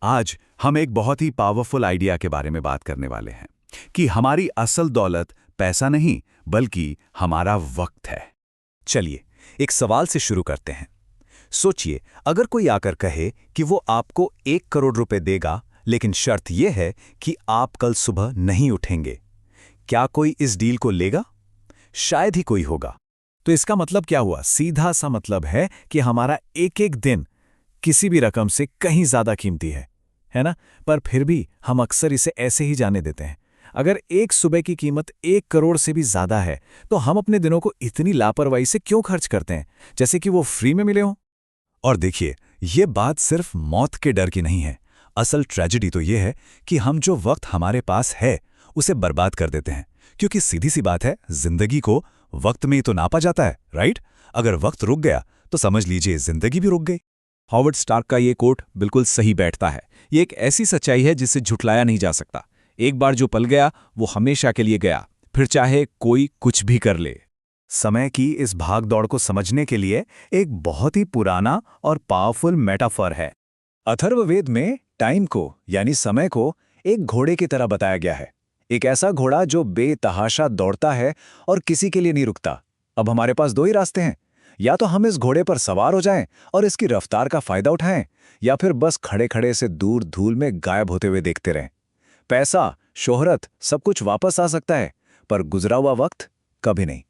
आज हम एक बहुत ही पावरफुल आइडिया के बारे में बात करने वाले हैं कि हमारी असल दौलत पैसा नहीं बल्कि हमारा वक्त है। चलिए एक सवाल से शुरू करते हैं। सोचिए, अगर कोई आकर कहे कि वो आपको 1 करोड़ रुपए देगा, लेकिन शर्त यह है कि आप कल सुबह नहीं उठेंगे, क्या कोई इस डील को लेगा? शायद ही कोई होगा। तो इसका मतलब क्या हुआ? सीधा सा मतलब है कि हमारा एक एक दिन किसी भी रकम से कहीं ज्यादा कीमती है ना? पर फिर भी हम अक्सर इसे ऐसे ही जाने देते हैं। अगर एक सुबह की कीमत 1 करोड़ से भी ज्यादा है, तो हम अपने दिनों को इतनी लापरवाही से क्यों खर्च करते हैं, जैसे कि वो फ्री में मिले हों? और देखिए, ये बात सिर्फ मौत के डर की नहीं है। असल ट्रेजेडी तो ये है कि हम जो वक्त हमारे पास है उसे बर्बाद कर देते हैं, क्योंकि सीधी सी बात है, जिंदगी को वक्त में ही तो नापा जाता है, राइट? अगर वक्त रुक गया तो समझ लीजिए जिंदगी भी रुक गई। हॉवर्ड स्टार्क का ये कोट बिल्कुल सही बैठता है। ये एक ऐसी सच्चाई है जिसे झुठलाया नहीं जा सकता। एक बार जो पल गया वो हमेशा के लिए गया, फिर चाहे कोई कुछ भी कर ले। समय की इस भागदौड़ को समझने के लिए एक बहुत ही पुराना और पावरफुल मेटाफर है। अथर्ववेद में टाइम को यानी समय को एक घोड़े की तरह बताया गया है। एक ऐसा घोड़ा जो बेतहाशा दौड़ता है और किसी के लिए नहीं रुकता। अब हमारे पास दो ही रास्ते हैं, या तो हम इस घोड़े पर सवार हो जाएं और इसकी रफ्तार का फायदा उठाएं, या फिर बस खड़े खड़े से दूर धूल में गायब होते हुए देखते रहें। पैसा, शोहरत, सब कुछ वापस आ सकता है, पर गुजरा हुआ वक्त कभी नहीं।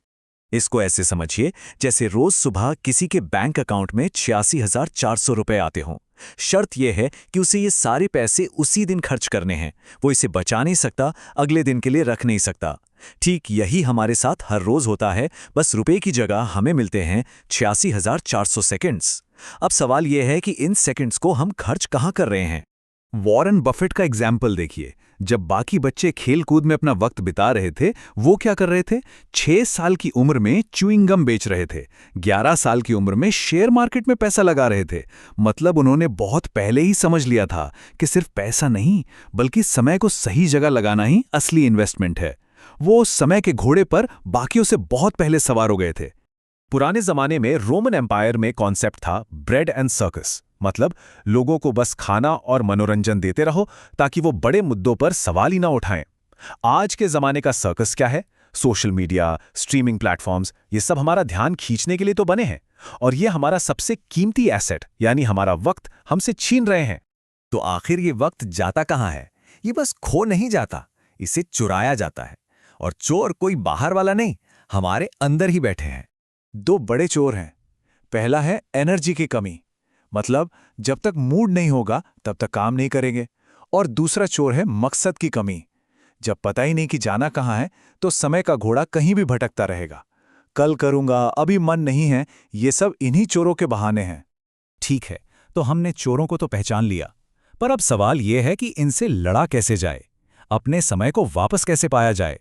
इसको ऐसे समझिए जैसे रोज सुबह किसी के बैंक अकाउंट में 86,400 रुपए आते हों। शर्त यह है कि उसे ये सारे पैसे उसी दिन खर्च करने हैं। वो इसे बचा नहीं सकता, अगले दिन के लिए रख नहीं सकता। ठीक यही हमारे साथ हर रोज होता है, बस रुपए की जगह हमें मिलते हैं 86,400 सेकंड्स। अब सवाल यह है कि इन सेकंड्स को हम खर्च कहाँ कर रहे हैं? वॉरेन बफेट का एग्जाम्पल देखिए। जब बाकी बच्चे खेल कूद में अपना वक्त बिता रहे थे, वो क्या कर रहे थे? 6 साल की उम्र में च्युइंग गम बेच रहे थे, 11 साल की उम्र में शेयर मार्केट में पैसा लगा रहे थे। मतलब उन्होंने बहुत पहले ही समझ लिया था कि सिर्फ पैसा नहीं बल्कि समय को सही जगह लगाना ही असली इन्वेस्टमेंट है। वो समय के घोड़े पर बाकियों से बहुत पहले सवार हो गए थे। पुराने जमाने में रोमन एम्पायर में कॉन्सेप्ट था ब्रेड एंड सर्कस। मतलब लोगों को बस खाना और मनोरंजन देते रहो ताकि वो बड़े मुद्दों पर सवाल ही ना उठाएं। आज के जमाने का सर्कस क्या है? सोशल मीडिया, स्ट्रीमिंग प्लेटफॉर्म्स, ये सब हमारा ध्यान खींचने के लिए तो बने हैं, और ये हमारा सबसे कीमती एसेट यानी हमारा वक्त हमसे छीन रहे हैं। तो आखिर ये वक्त जाता कहाँ है? ये बस खो नहीं जाता, इसे चुराया जाता है। और चोर कोई बाहर वाला नहीं, हमारे अंदर ही बैठे हैं। दो बड़े चोर हैं। पहला है एनर्जी की कमी, मतलब जब तक मूड नहीं होगा तब तक काम नहीं करेंगे। और दूसरा चोर है मकसद की कमी। जब पता ही नहीं कि जाना कहाँ है तो समय का घोड़ा कहीं भी भटकता रहेगा। कल करूंगा, अभी मन नहीं है, ये सब इन्हीं चोरों के बहाने हैं। ठीक है, तो हमने चोरों को तो पहचान लिया, पर अब सवाल यह है कि इनसे लड़ा कैसे जाए, अपने समय को वापस कैसे पाया जाए।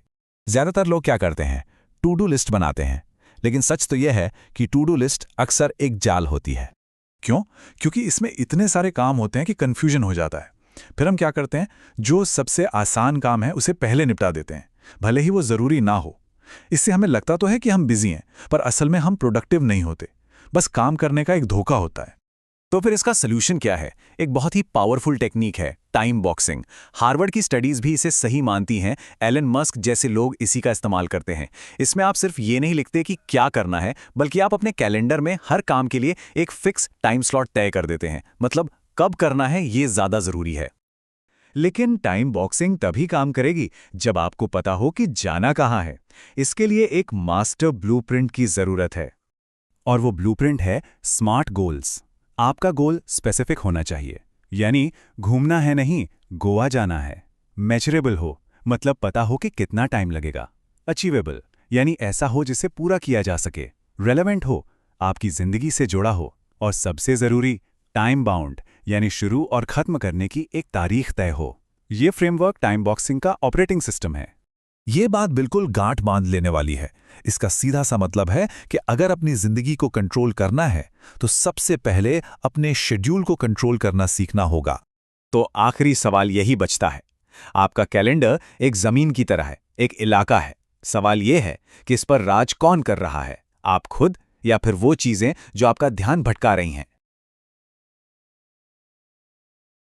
ज्यादातर लोग क्या करते हैं? टू डू लिस्ट बनाते हैं। लेकिन सच तो यह है कि टू डू लिस्ट अक्सर एक जाल होती है। क्यों? क्योंकि इसमें इतने सारे काम होते हैं कि कंफ्यूजन हो जाता है। फिर हम क्या करते हैं? जो सबसे आसान काम है उसे पहले निपटा देते हैं, भले ही वो जरूरी ना हो। इससे हमें लगता तो है कि हम बिजी हैं, पर असल में हम प्रोडक्टिव नहीं होते। बस काम करने का एक धोखा होता है। तो फिर इसका सलूशन क्या है? एक बहुत ही पावरफुल टेक्निक है, टाइम बॉक्सिंग। हार्वर्ड की स्टडीज भी इसे सही मानती हैं। एलन मस्क जैसे लोग इसी का इस्तेमाल करते हैं। इसमें आप सिर्फ ये नहीं लिखते कि क्या करना है, बल्कि आप अपने कैलेंडर में हर काम के लिए एक फिक्स टाइम स्लॉट तय कर देते हैं। मतलब कब करना है ये ज्यादा जरूरी है। लेकिन टाइम बॉक्सिंग तभी काम करेगी जब आपको पता हो कि जाना कहाँ है। इसके लिए एक मास्टर ब्लूप्रिंट की जरूरत है, और वो ब्लूप्रिंट है स्मार्ट गोल्स। आपका गोल स्पेसिफिक होना चाहिए, यानी घूमना है नहीं, गोवा जाना है। मेजरेबल हो, मतलब पता हो कि कितना टाइम लगेगा। अचीवेबल, यानी ऐसा हो जिसे पूरा किया जा सके। रेलेवेंट हो, आपकी जिंदगी से जुड़ा हो। और सबसे जरूरी, टाइम बाउंड, यानी शुरू और खत्म करने की एक तारीख तय हो। ये फ्रेमवर्क टाइम बॉक्सिंग का ऑपरेटिंग सिस्टम है। ये बात बिल्कुल गांठ बांध लेने वाली है। इसका सीधा सा मतलब है कि अगर अपनी जिंदगी को कंट्रोल करना है तो सबसे पहले अपने शेड्यूल को कंट्रोल करना सीखना होगा। तो आखिरी सवाल यही बचता है। आपका कैलेंडर एक जमीन की तरह है, एक इलाका है। सवाल यह है कि इस पर राज कौन कर रहा है, आप खुद या फिर वो चीजें जो आपका ध्यान भटका रही हैं।